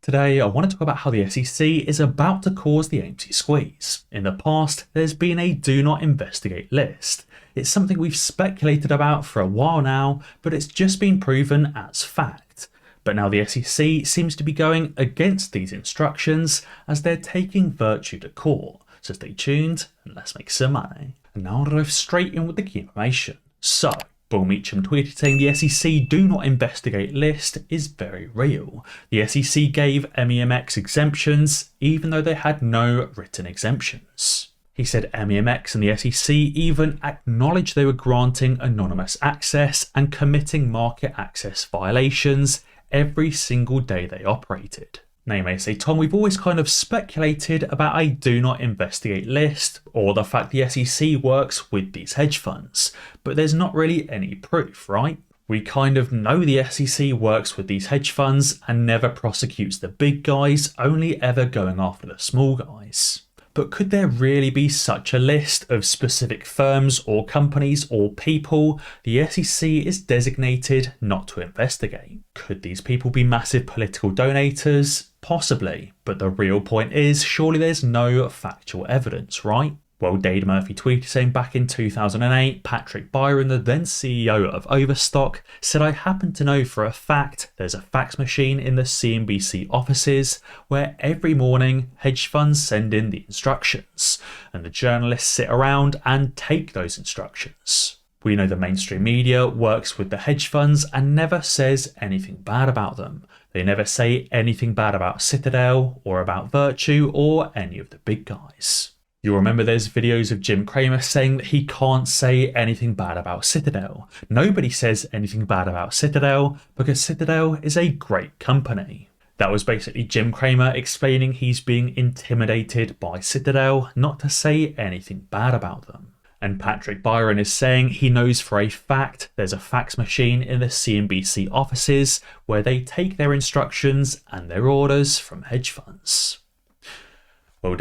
Today, I want to talk about how the SEC is about to cause the AMC squeeze. In the past, there's been a do not investigate list. It's something we've speculated about for a while now, but it's just been proven as fact. But now the SEC seems to be going against these instructions as they're taking Virtu to court. So stay tuned and let's make some money. And now I'll dive straight in with the key information. So, Bill Meacham tweeted saying the SEC do not investigate list is very real. The SEC gave MEMX exemptions even though they had no written exemptions. He said MEMX and the SEC even acknowledged they were granting anonymous access and committing market access violations every single day they operated. Now you may say, Tom, we've always kind of speculated about a do not investigate list or the fact the SEC works with these hedge funds, but there's not really any proof, right? We kind of know the SEC works with these hedge funds and never prosecutes the big guys, only ever going after the small guys. But could there really be such a list of specific firms or companies or people the SEC is designated not to investigate? Could these people be massive political donators? Possibly, but the real point is surely there's no factual evidence, right? Well, Dade Murphy tweeted saying back in 2008, Patrick Byron, the then CEO of Overstock, said, "I happen to know for a fact there's a fax machine in the CNBC offices where every morning hedge funds send in the instructions and the journalists sit around and take those instructions. We know the mainstream media works with the hedge funds and never says anything bad about them. They never say anything bad about Citadel or about Virtu or any of the big guys." You'll remember there's videos of Jim Cramer saying that he can't say anything bad about Citadel. Nobody says anything bad about Citadel because Citadel is a great company. That was basically Jim Cramer explaining he's being intimidated by Citadel not to say anything bad about them. And Patrick Byron is saying he knows for a fact there's a fax machine in the CNBC offices where they take their instructions and their orders from hedge funds. Well,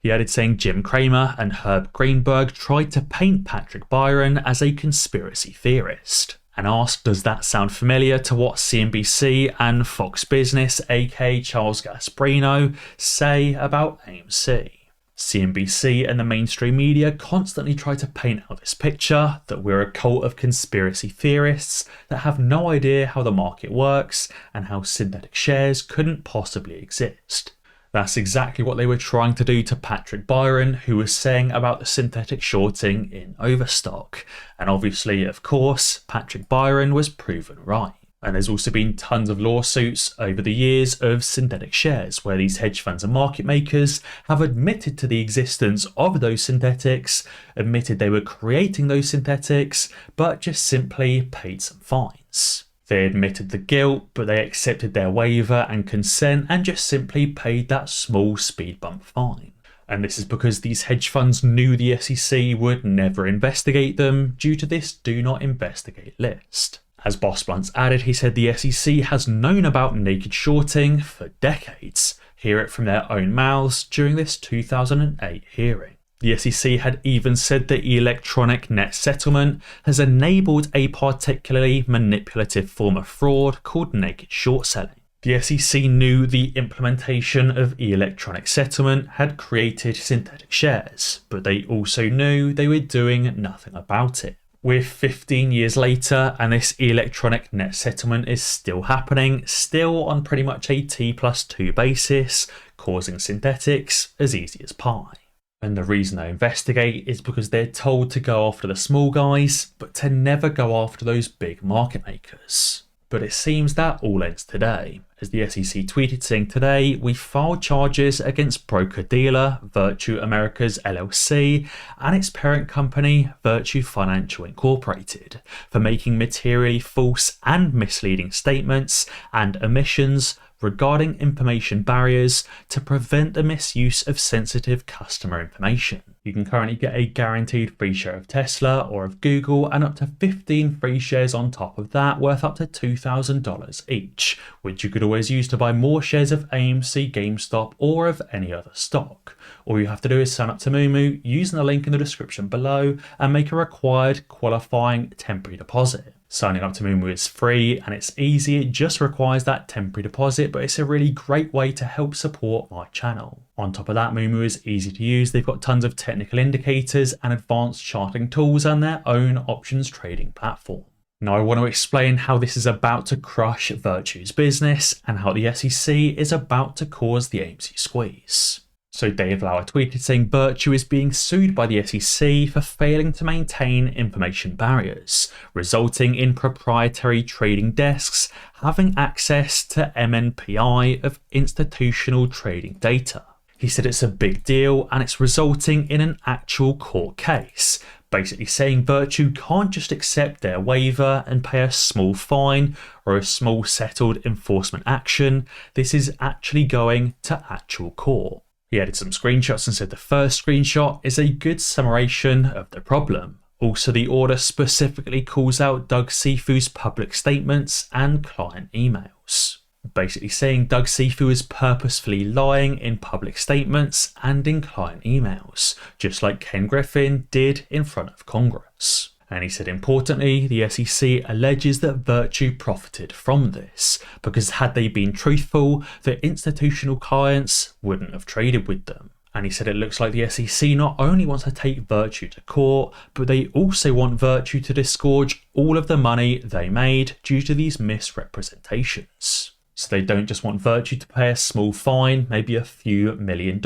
he added saying Jim Cramer and Herb Greenberg tried to paint Patrick Byron as a conspiracy theorist and asked, does that sound familiar to what CNBC and Fox Business, aka Charles Gasparino, say about AMC? CNBC and the mainstream media constantly try to paint out this picture that we're a cult of conspiracy theorists that have no idea how the market works and how synthetic shares couldn't possibly exist. That's exactly what they were trying to do to Patrick Byron, who was saying about the synthetic shorting in Overstock. And obviously, of course, Patrick Byron was proven right. And there's also been tons of lawsuits over the years of synthetic shares, where these hedge funds and market makers have admitted to the existence of those synthetics, admitted they were creating those synthetics, but just simply paid some fines. They admitted the guilt, but they accepted their waiver and consent and just simply paid that small speed bump fine. And this is because these hedge funds knew the SEC would never investigate them due to this do not investigate list. As Boss Blunts added, he said the SEC has known about naked shorting for decades. Hear it from their own mouths during this 2008 hearing. The SEC had even said that electronic net settlement has enabled a particularly manipulative form of fraud called naked short selling. The SEC knew the implementation of electronic settlement had created synthetic shares, but they also knew they were doing nothing about it. We're 15 years later and this electronic net settlement is still happening, still on pretty much a T+2 basis, causing synthetics as easy as pie. And the reason they investigate is because they're told to go after the small guys, but to never go after those big market makers. But it seems that all ends today, as the SEC tweeted saying today, we filed charges against broker-dealer Virtu Americas LLC and its parent company Virtu Financial Incorporated for making materially false and misleading statements and omissions regarding information barriers to prevent the misuse of sensitive customer information. You can currently get a guaranteed free share of Tesla or of Google and up to 15 free shares on top of that worth up to $2,000 each, which you could always use to buy more shares of AMC, GameStop or of any other stock. All you have to do is sign up to Moomoo using the link in the description below and make a required qualifying temporary deposit. Signing up to Moomoo is free and it's easy, it just requires that temporary deposit, but it's a really great way to help support my channel. On top of that, Moomoo is easy to use, they've got tons of technical indicators and advanced charting tools and their own options trading platform. Now I want to explain how this is about to crush Virtu's business and how the SEC is about to cause the AMC squeeze. So Dave Lauer tweeted saying Virtu is being sued by the SEC for failing to maintain information barriers, resulting in proprietary trading desks having access to MNPI of institutional trading data. He said it's a big deal and it's resulting in an actual court case, basically saying Virtu can't just accept their waiver and pay a small fine or a small settled enforcement action. This is actually going to actual court. He added some screenshots and said the first screenshot is a good summation of the problem. Also, the order specifically calls out Doug Sifu's public statements and client emails, basically saying Doug Sifu is purposefully lying in public statements and in client emails, just like Ken Griffin did in front of Congress. And he said importantly, the SEC alleges that Virtu profited from this, because had they been truthful, their institutional clients wouldn't have traded with them. And he said it looks like the SEC not only wants to take Virtu to court, but they also want Virtu to disgorge all of the money they made due to these misrepresentations. So they don't just want Virtu to pay a small fine, maybe a few $1 million,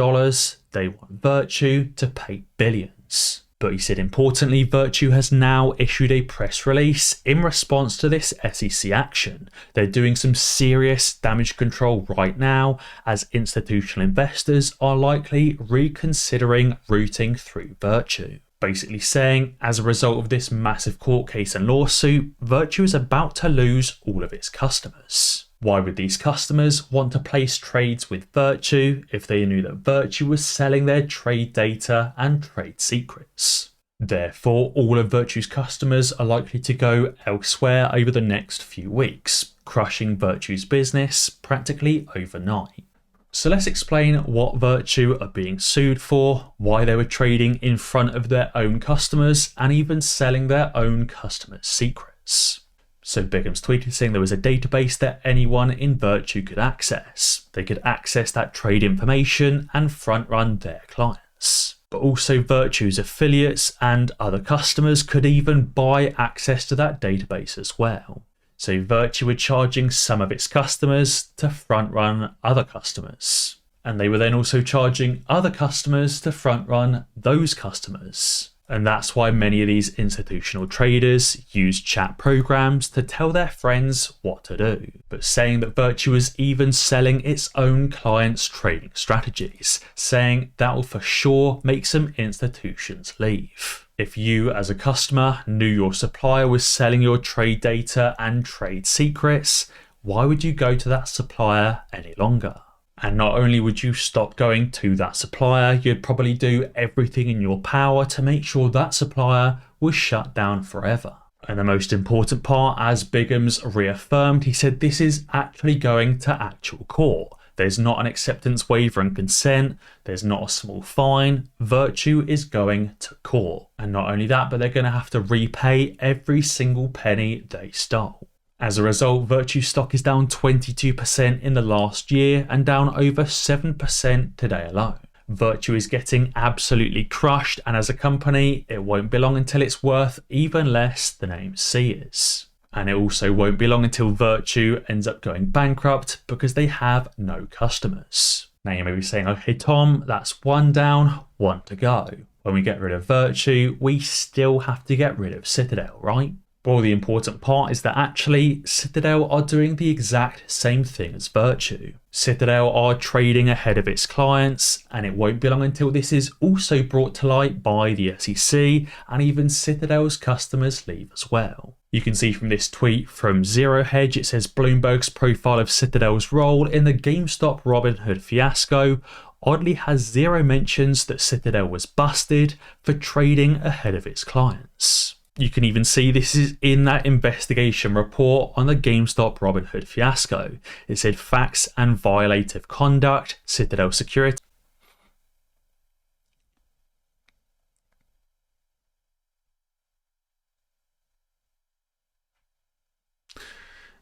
they want Virtu to pay billions. But he said importantly, Virtu has now issued a press release in response to this SEC action. They're doing some serious damage control right now, as institutional investors are likely reconsidering routing through Virtu. Basically saying, as a result of this massive court case and lawsuit, Virtu is about to lose all of its customers. Why would these customers want to place trades with Virtu if they knew that Virtu was selling their trade data and trade secrets? Therefore, all of Virtu's customers are likely to go elsewhere over the next few weeks, crushing Virtu's business practically overnight. So let's explain what Virtu are being sued for, why they were trading in front of their own customers and even selling their own customers' secrets. So Bigham's tweeted saying there was a database that anyone in Virtu could access. They could access that trade information and front run their clients. But also Virtu's affiliates and other customers could even buy access to that database as well. So Virtu were charging some of its customers to front run other customers. And they were then also charging other customers to front run those customers. And that's why many of these institutional traders use chat programs to tell their friends what to do. But saying that Virtu is even selling its own clients' trading strategies, saying that will for sure make some institutions leave. If you as a customer knew your supplier was selling your trade data and trade secrets, why would you go to that supplier any longer? And not only would you stop going to that supplier, you'd probably do everything in your power to make sure that supplier was shut down forever. And the most important part, as Bigham's reaffirmed, he said this is actually going to actual court. There's not an acceptance waiver and consent, there's not a small fine, Virtu is going to court. And not only that, but they're going to have to repay every single penny they stole. As a result, Virtu stock is down 22% in the last year and down over 7% today alone. Virtu is getting absolutely crushed, and as a company, it won't be long until it's worth even less than AMC is. And it also won't be long until Virtu ends up going bankrupt because they have no customers. Now you may be saying, okay Tom, that's one down, one to go. When we get rid of Virtu, we still have to get rid of Citadel, right? Well, the important part is that actually Citadel are doing the exact same thing as Virtu. Citadel are trading ahead of its clients, and it won't be long until this is also brought to light by the SEC, and even Citadel's customers leave as well. You can see from this tweet from Zero Hedge, it says Bloomberg's profile of Citadel's role in the GameStop Robinhood fiasco oddly has zero mentions that Citadel was busted for trading ahead of its clients. You can even see this is in that investigation report on the GameStop Robinhood fiasco. It said facts and violative conduct, Citadel Security.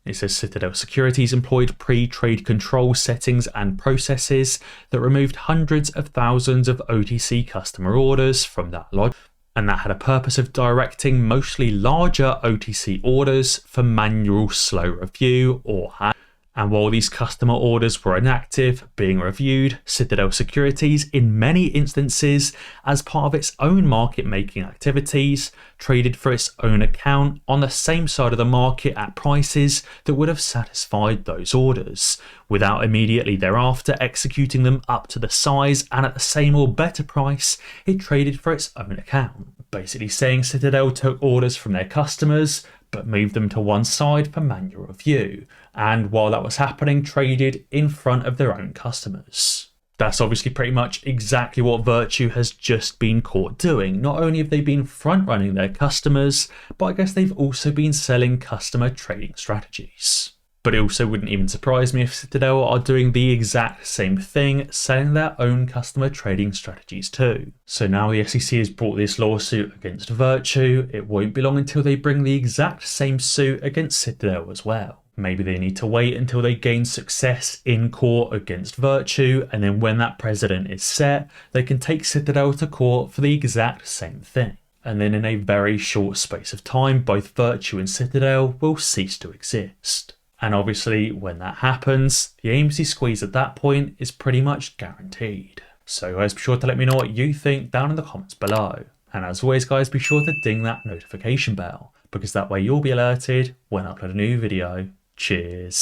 It says Citadel Securities employed pre-trade control settings and processes that removed hundreds of thousands of OTC customer orders from that logic, and that had a purpose of directing mostly larger OTC orders for manual slow review or handling. And while these customer orders were inactive, being reviewed, Citadel Securities, in many instances, as part of its own market making activities, traded for its own account on the same side of the market at prices that would have satisfied those orders, without immediately thereafter executing them up to the size and at the same or better price it traded for its own account. Basically saying Citadel took orders from their customers, but moved them to one side for manual review, and while that was happening, traded in front of their own customers. That's obviously pretty much exactly what Virtu has just been caught doing. Not only have they been front running their customers, but I guess they've also been selling customer trading strategies. But it also wouldn't even surprise me if Citadel are doing the exact same thing, selling their own customer trading strategies too. So now the SEC has brought this lawsuit against Virtu. It won't be long until they bring the exact same suit against Citadel as well. Maybe they need to wait until they gain success in court against Virtu, and then when that precedent is set, they can take Citadel to court for the exact same thing. And then in a very short space of time, both Virtu and Citadel will cease to exist. And obviously, when that happens, the AMC squeeze at that point is pretty much guaranteed. So guys, be sure to let me know what you think down in the comments below. And as always guys, be sure to ding that notification bell, because that way you'll be alerted when I upload a new video. Cheers.